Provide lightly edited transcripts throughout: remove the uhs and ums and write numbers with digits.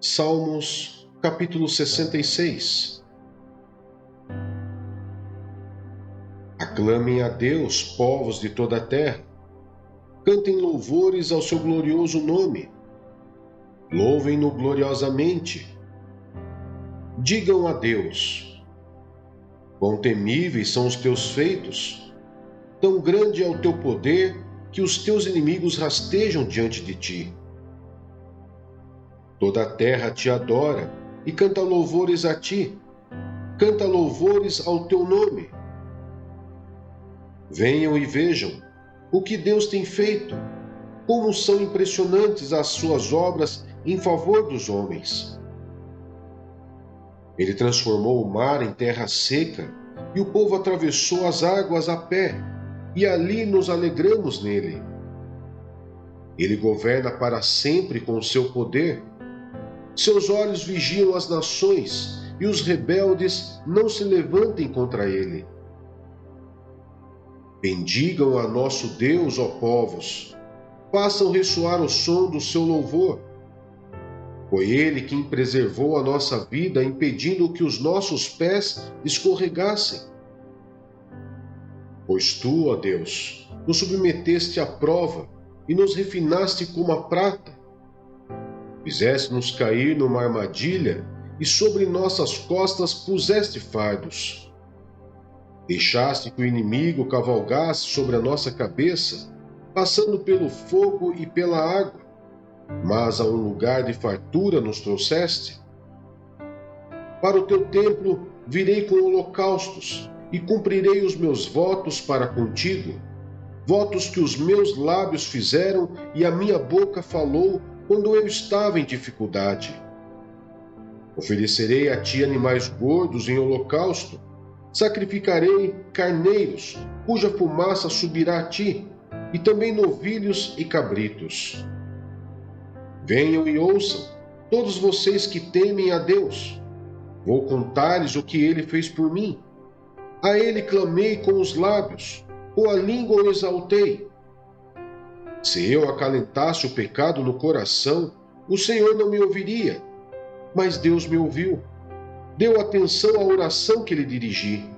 Salmos, capítulo 66. Aclamem a Deus, povos de toda a terra. Cantem louvores ao seu glorioso nome. Louvem-no gloriosamente. Digam a Deus: quão temíveis são os teus feitos! Tão grande é o teu poder que os teus inimigos rastejam diante de ti. Toda a terra te adora e canta louvores a ti. Canta louvores ao teu nome. Venham e vejam o que Deus tem feito, como são impressionantes as suas obras em favor dos homens. Ele transformou o mar em terra seca e o povo atravessou as águas a pé, e ali nos alegramos nele. Ele governa para sempre com o seu poder. Seus olhos vigiam as nações, e os rebeldes não se levantem contra ele. Bendigam a nosso Deus, ó povos, façam ressoar o som do seu louvor. Foi ele quem preservou a nossa vida, impedindo que os nossos pés escorregassem. Pois tu, ó Deus, nos submeteste à prova e nos refinaste como a prata. Fizeste-nos cair numa armadilha e sobre nossas costas puseste fardos. Deixaste que o inimigo cavalgasse sobre a nossa cabeça, passando pelo fogo e pela água, mas a um lugar de fartura nos trouxeste. Para o teu templo virei com holocaustos e cumprirei os meus votos para contigo, votos que os meus lábios fizeram e a minha boca falou quando eu estava em dificuldade. Oferecerei a ti animais gordos em holocausto, sacrificarei carneiros, cuja fumaça subirá a ti, e também novilhos e cabritos. Venham e ouçam, todos vocês que temem a Deus. Vou contar-lhes o que ele fez por mim. A ele clamei com os lábios, com a língua o exaltei. Se eu acalentasse o pecado no coração, o Senhor não me ouviria, mas Deus me ouviu. Deu atenção à oração que lhe dirigi.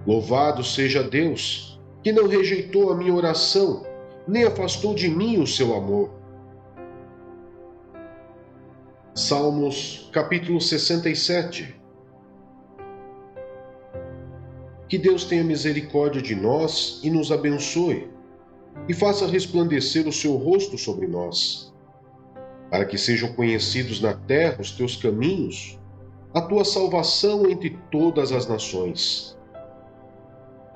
Louvado seja Deus, que não rejeitou a minha oração, nem afastou de mim o seu amor. Salmos, capítulo 67. Que Deus tenha misericórdia de nós e nos abençoe, e faça resplandecer o seu rosto sobre nós, para que sejam conhecidos na terra os teus caminhos, a tua salvação entre todas as nações.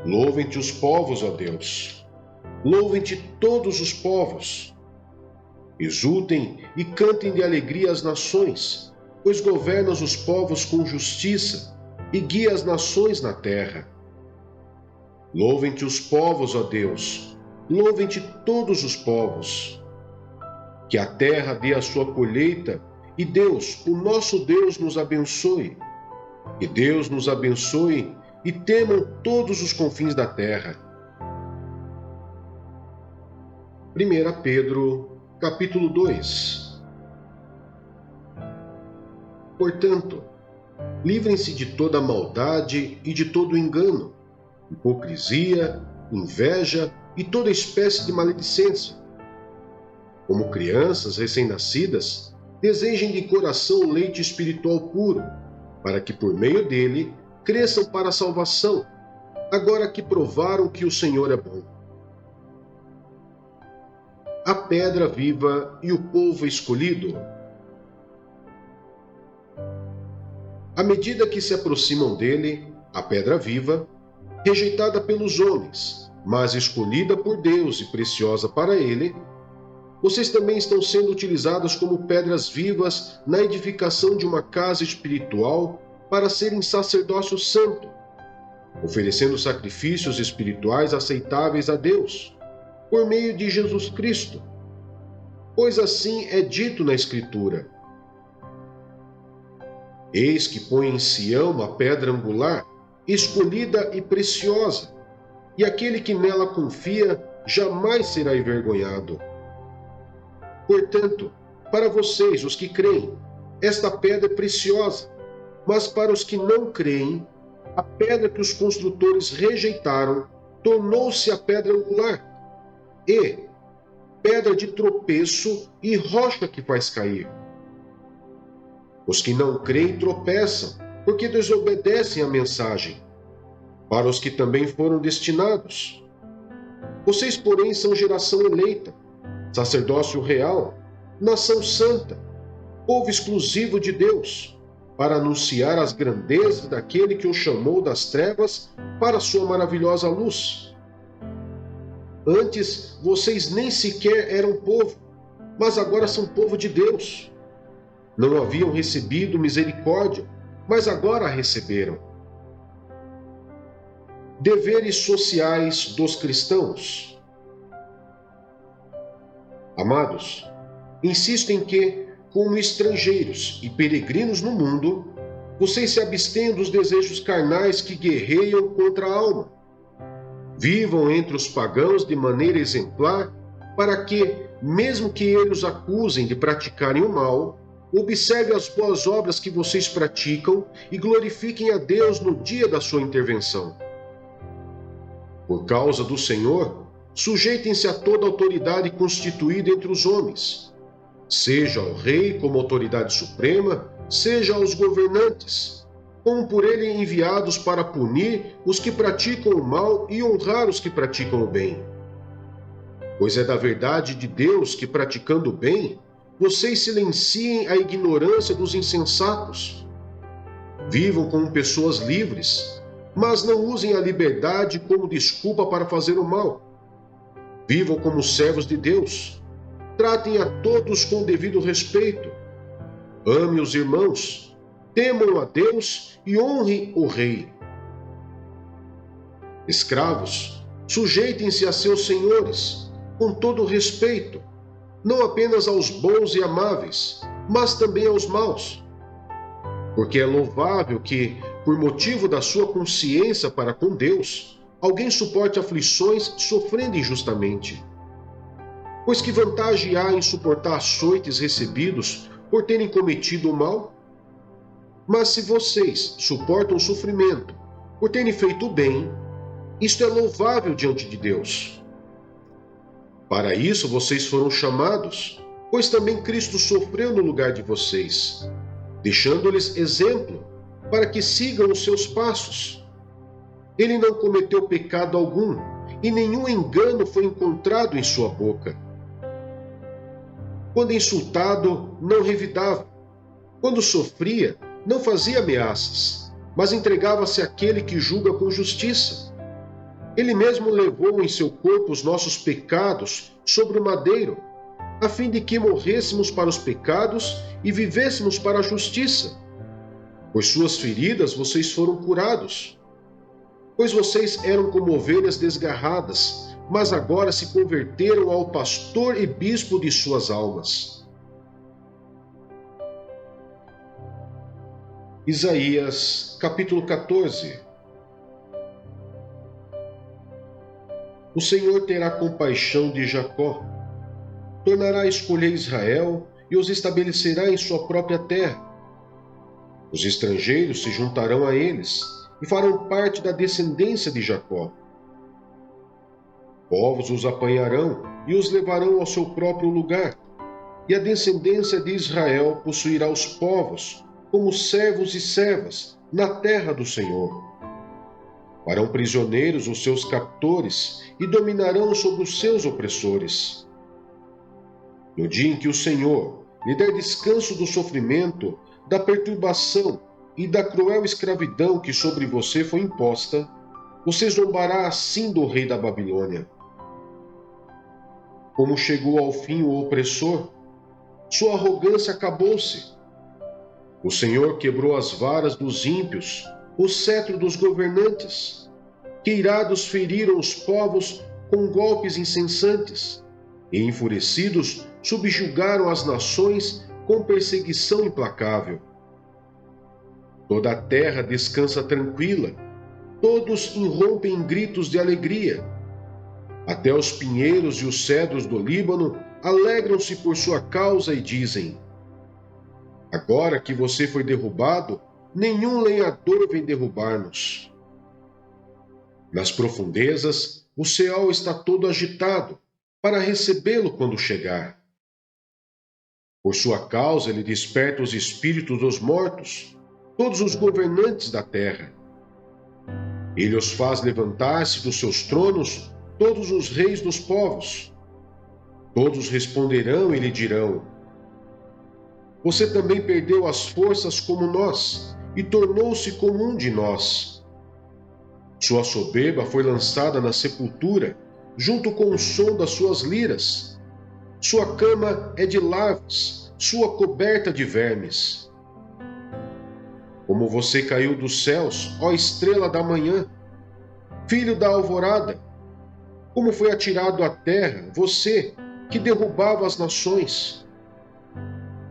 Louvem-te os povos, ó Deus. Louvem-te todos os povos. Exultem e cantem de alegria as nações, pois governas os povos com justiça e guia as nações na terra. Louvem-te os povos, ó Deus. Louvem-te todos os povos. Que a terra dê a sua colheita, e Deus, o nosso Deus, nos abençoe. Que Deus nos abençoe e temam todos os confins da terra. 1 Pedro, capítulo 2. Portanto, livrem-se de toda maldade e de todo engano, hipocrisia, inveja e toda espécie de maledicência. Como crianças recém-nascidas, desejem de coração o leite espiritual puro, para que por meio dele cresçam para a salvação, agora que provaram que o Senhor é bom. A pedra viva e o povo escolhido. À medida que se aproximam dele, a pedra viva, rejeitada pelos homens, mas escolhida por Deus e preciosa para ele, vocês também estão sendo utilizadas como pedras vivas na edificação de uma casa espiritual para serem sacerdócio santo, oferecendo sacrifícios espirituais aceitáveis a Deus, por meio de Jesus Cristo. Pois assim é dito na Escritura: eis que põe em Sião uma pedra angular, escolhida e preciosa, e aquele que nela confia jamais será envergonhado. Portanto, para vocês, os que creem, esta pedra é preciosa, mas para os que não creem, a pedra que os construtores rejeitaram tornou-se a pedra angular e pedra de tropeço e rocha que faz cair. Os que não creem tropeçam, porque desobedecem à mensagem, para os que também foram destinados. Vocês, porém, são geração eleita, sacerdócio real, nação santa, povo exclusivo de Deus, para anunciar as grandezas daquele que os chamou das trevas para a sua maravilhosa luz. Antes, vocês nem sequer eram povo, mas agora são povo de Deus. Não haviam recebido misericórdia, mas agora a receberam. Deveres sociais dos cristãos. Amados, insisto em que, como estrangeiros e peregrinos no mundo, vocês se abstenham dos desejos carnais que guerreiam contra a alma. Vivam entre os pagãos de maneira exemplar, para que, mesmo que eles os acusem de praticarem o mal, observem as boas obras que vocês praticam e glorifiquem a Deus no dia da sua intervenção. Por causa do Senhor, sujeitem-se a toda autoridade constituída entre os homens, seja ao rei como autoridade suprema, seja aos governantes, como por ele enviados para punir os que praticam o mal e honrar os que praticam o bem. Pois é da verdade de Deus que, praticando o bem, vocês silenciem a ignorância dos insensatos. Vivam como pessoas livres, mas não usem a liberdade como desculpa para fazer o mal. Vivam como servos de Deus. Tratem a todos com o devido respeito. Amem os irmãos. Temam a Deus e honrem o rei. Escravos, sujeitem-se a seus senhores, com todo respeito, não apenas aos bons e amáveis, mas também aos maus. Porque é louvável que, por motivo da sua consciência para com Deus, alguém suporte aflições sofrendo injustamente. Pois que vantagem há em suportar açoites recebidos por terem cometido o mal? Mas se vocês suportam o sofrimento por terem feito o bem, isto é louvável diante de Deus. Para isso vocês foram chamados, pois também Cristo sofreu no lugar de vocês, deixando-lhes exemplo para que sigam os seus passos. Ele não cometeu pecado algum, e nenhum engano foi encontrado em sua boca. Quando insultado, não revidava. Quando sofria, não fazia ameaças, mas entregava-se àquele que julga com justiça. Ele mesmo levou em seu corpo os nossos pecados sobre o madeiro, a fim de que morrêssemos para os pecados e vivêssemos para a justiça. Por suas feridas vocês foram curados. Pois vocês eram como ovelhas desgarradas, mas agora se converteram ao pastor e bispo de suas almas. Isaías, capítulo 14. O Senhor terá compaixão de Jacó, tornará a escolher Israel e os estabelecerá em sua própria terra. Os estrangeiros se juntarão a eles e farão parte da descendência de Jacó. Povos os apanharão e os levarão ao seu próprio lugar, e a descendência de Israel possuirá os povos como servos e servas na terra do Senhor. Farão prisioneiros os seus captores e dominarão sobre os seus opressores. No dia em que o Senhor lhe der descanso do sofrimento, da perturbação e da cruel escravidão que sobre você foi imposta, você zombará assim do rei da Babilônia. Como chegou ao fim o opressor, sua arrogância acabou-se. O Senhor quebrou as varas dos ímpios, o cetro dos governantes, que irados feriram os povos com golpes incessantes, e enfurecidos subjugaram as nações com perseguição implacável. Toda a terra descansa tranquila, todos irrompem em gritos de alegria. Até os pinheiros e os cedros do Líbano alegram-se por sua causa e dizem: agora que você foi derrubado, nenhum lenhador vem derrubar-nos. Nas profundezas, o Seol está todo agitado para recebê-lo quando chegar. Por sua causa, ele desperta os espíritos dos mortos, todos os governantes da terra. Ele os faz levantar-se dos seus tronos, todos os reis dos povos. Todos responderão e lhe dirão: você também perdeu as forças como nós, e tornou-se como um de nós. Sua soberba foi lançada na sepultura, junto com o som das suas liras. Sua cama é de larvas, sua coberta de vermes. Como você caiu dos céus, ó estrela da manhã, filho da alvorada, como foi atirado à terra, você que derrubava as nações.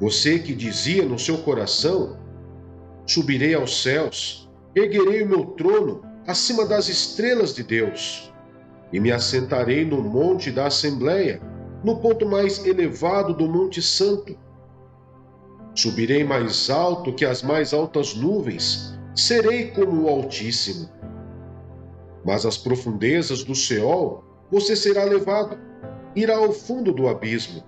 Você que dizia no seu coração: subirei aos céus, erguerei o meu trono acima das estrelas de Deus, e me assentarei no monte da Assembleia, no ponto mais elevado do Monte Santo. Subirei mais alto que as mais altas nuvens, serei como o Altíssimo. Mas às profundezas do Seol você será levado, irá ao fundo do abismo.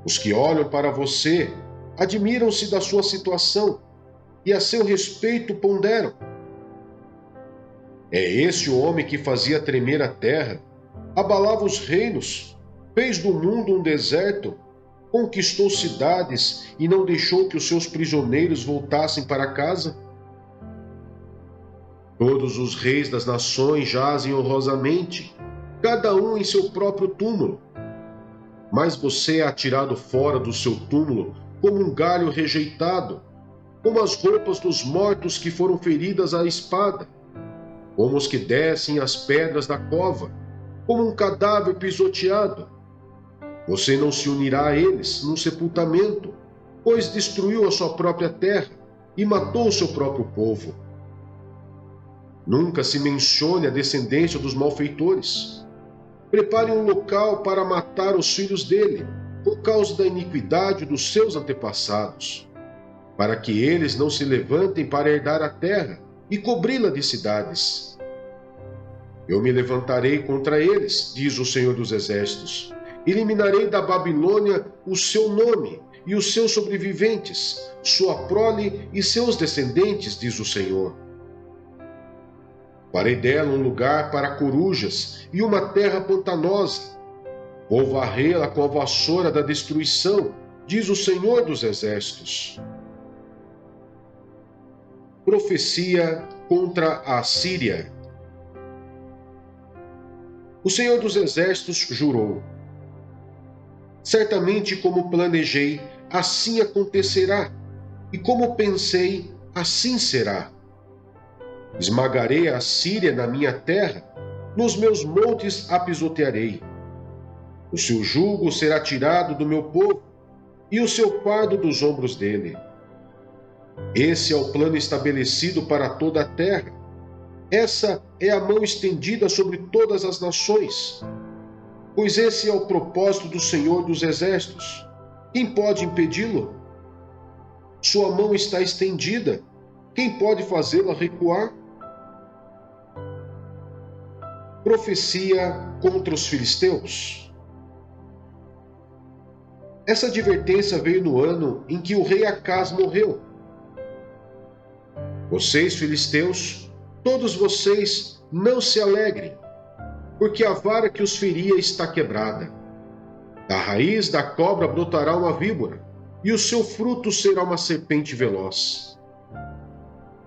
Os que olham para você admiram-se da sua situação e a seu respeito ponderam: é esse o homem que fazia tremer a terra, abalava os reinos, fez do mundo um deserto, conquistou cidades e não deixou que os seus prisioneiros voltassem para casa? Todos os reis das nações jazem honrosamente, cada um em seu próprio túmulo. Mas você é atirado fora do seu túmulo como um galho rejeitado, como as roupas dos mortos que foram feridas à espada, como os que descem as pedras da cova, como um cadáver pisoteado. Você não se unirá a eles no sepultamento, pois destruiu a sua própria terra e matou o seu próprio povo. Nunca se mencione a descendência dos malfeitores. Prepare um local para matar os filhos dele, por causa da iniquidade dos seus antepassados, para que eles não se levantem para herdar a terra e cobri-la de cidades. Eu me levantarei contra eles, diz o Senhor dos Exércitos. Eliminarei da Babilônia o seu nome e os seus sobreviventes, sua prole e seus descendentes, diz o Senhor. Farei dela um lugar para corujas e uma terra pantanosa. Vou varrê-la com a vassoura da destruição, diz o Senhor dos Exércitos. Profecia contra a Assíria. O Senhor dos Exércitos jurou: certamente como planejei, assim acontecerá, e como pensei, assim será. Esmagarei a Assíria na minha terra, nos meus montes a pisotearei. O seu jugo será tirado do meu povo, e o seu fardo dos ombros dele. Esse é o plano estabelecido para toda a terra. Essa é a mão estendida sobre todas as nações. Pois esse é o propósito do Senhor dos Exércitos. Quem pode impedi-lo? Sua mão está estendida. Quem pode fazê-la recuar? Profecia contra os filisteus. Essa advertência veio no ano em que o rei Acaz morreu. Vocês, filisteus, todos vocês, não se alegrem, porque a vara que os feria está quebrada. Da raiz da cobra brotará uma víbora, e o seu fruto será uma serpente veloz.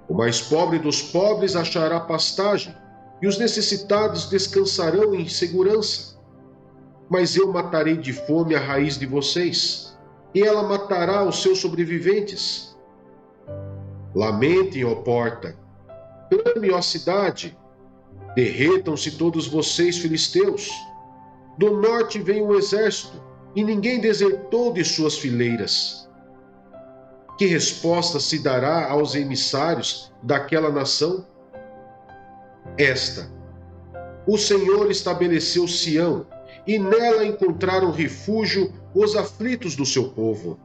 O mais pobre dos pobres achará pastagem, e os necessitados descansarão em segurança. Mas eu matarei de fome a raiz de vocês, e ela matará os seus sobreviventes. Lamentem, ó porta, clame, ó cidade, derretam-se todos vocês, filisteus. Do norte vem um exército, e ninguém desertou de suas fileiras. Que resposta se dará aos emissários daquela nação? Esta: o Senhor estabeleceu Sião e nela encontraram refúgio os aflitos do seu povo.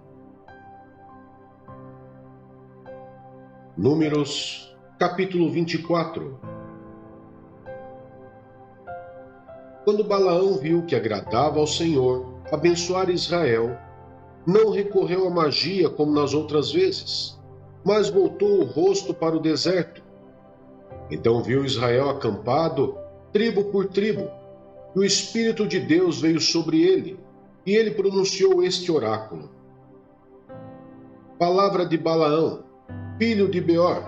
Números, capítulo 24. Quando Balaão viu que agradava ao Senhor abençoar Israel, não recorreu à magia como nas outras vezes, mas voltou o rosto para o deserto. Então viu Israel acampado, tribo por tribo, e o Espírito de Deus veio sobre ele, e ele pronunciou este oráculo. Palavra de Balaão, filho de Beor.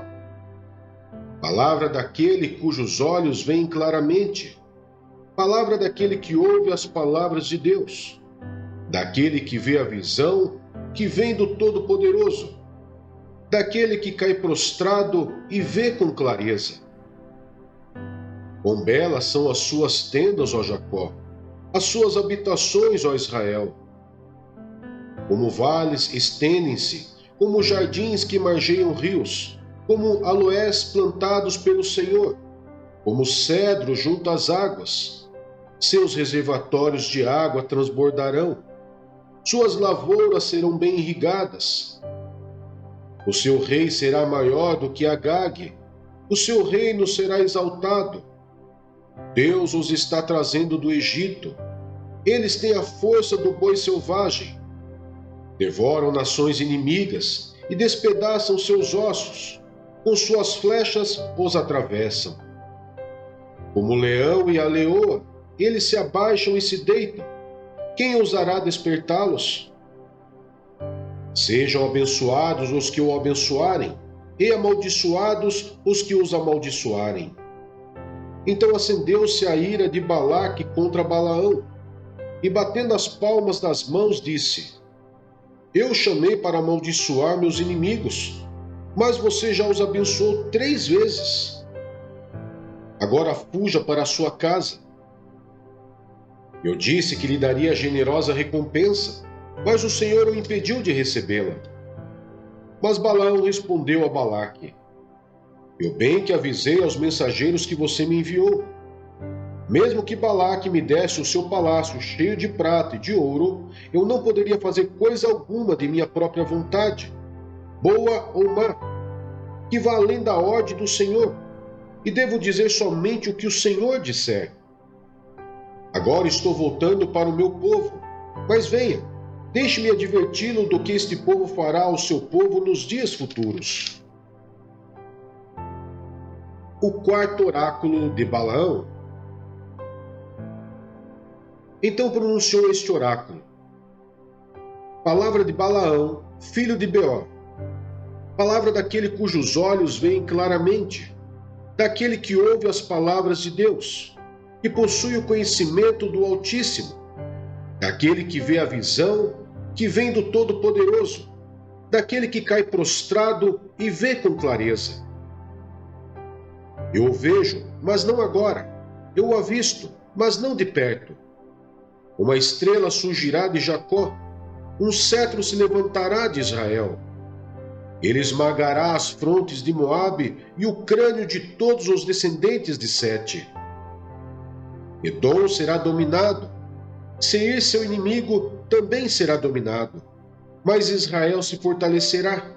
Palavra daquele cujos olhos veem claramente. Palavra daquele que ouve as palavras de Deus. Daquele que vê a visão que vem do Todo-Poderoso. Daquele que cai prostrado e vê com clareza. Quão belas são as suas tendas, ó Jacó, as suas habitações, ó Israel. Como vales estendem-se, como jardins que margeiam rios, como aloés plantados pelo Senhor, como cedro junto às águas. Seus reservatórios de água transbordarão, suas lavouras serão bem irrigadas. O seu rei será maior do que Agag, o seu reino será exaltado. Deus os está trazendo do Egito. Eles têm a força do boi selvagem. Devoram nações inimigas e despedaçam seus ossos. Com suas flechas os atravessam. Como o leão e a leoa, eles se abaixam e se deitam. Quem ousará despertá-los? Sejam abençoados os que o abençoarem, e amaldiçoados os que os amaldiçoarem. Então acendeu-se a ira de Balaque contra Balaão, e batendo as palmas das mãos, disse: Eu chamei para amaldiçoar meus inimigos, mas você já os abençoou 3 vezes. Agora fuja para a sua casa. Eu disse que lhe daria generosa recompensa, mas o Senhor o impediu de recebê-la. Mas Balaão respondeu a Balaque: Eu bem que avisei aos mensageiros que você me enviou. Mesmo que Balaque me desse o seu palácio cheio de prata e de ouro, eu não poderia fazer coisa alguma de minha própria vontade, boa ou má, que vá além da ordem do Senhor, e devo dizer somente o que o Senhor disser. Agora estou voltando para o meu povo, mas venha, deixe-me adverti-lo do que este povo fará ao seu povo nos dias futuros. O quarto oráculo de Balaão. Então pronunciou este oráculo. Palavra de Balaão, filho de Beor. Palavra daquele cujos olhos veem claramente, daquele que ouve as palavras de Deus, que possui o conhecimento do Altíssimo, daquele que vê a visão que vem do Todo-Poderoso, daquele que cai prostrado e vê com clareza. Eu o vejo, mas não agora. Eu o avisto, mas não de perto. Uma estrela surgirá de Jacó, um cetro se levantará de Israel. Ele esmagará as frontes de Moabe e o crânio de todos os descendentes de Sete. Edom será dominado. Seir, seu inimigo, também será dominado. Mas Israel se fortalecerá.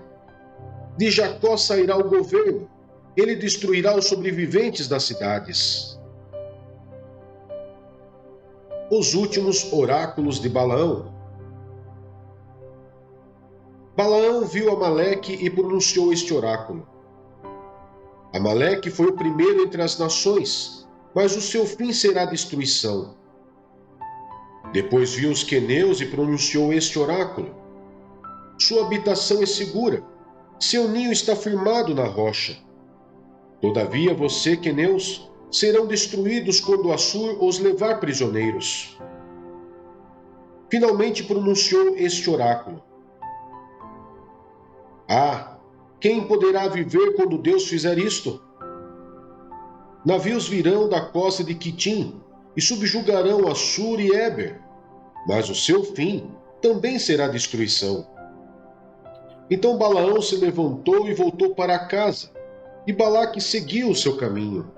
De Jacó sairá o governo. Ele destruirá os sobreviventes das cidades. Os últimos oráculos de Balaão. Balaão viu Amaleque e pronunciou este oráculo. Amaleque foi o primeiro entre as nações, mas o seu fim será destruição. Depois viu os queneus e pronunciou este oráculo. Sua habitação é segura, seu ninho está firmado na rocha. Todavia você, queneus, serão destruídos quando Assur os levar prisioneiros. Finalmente pronunciou este oráculo. Ah, quem poderá viver quando Deus fizer isto? Navios virão da costa de Quitim e subjugarão Assur e Éber, mas o seu fim também será destruição. Então Balaão se levantou e voltou para casa, e Balaque seguiu o seu caminho.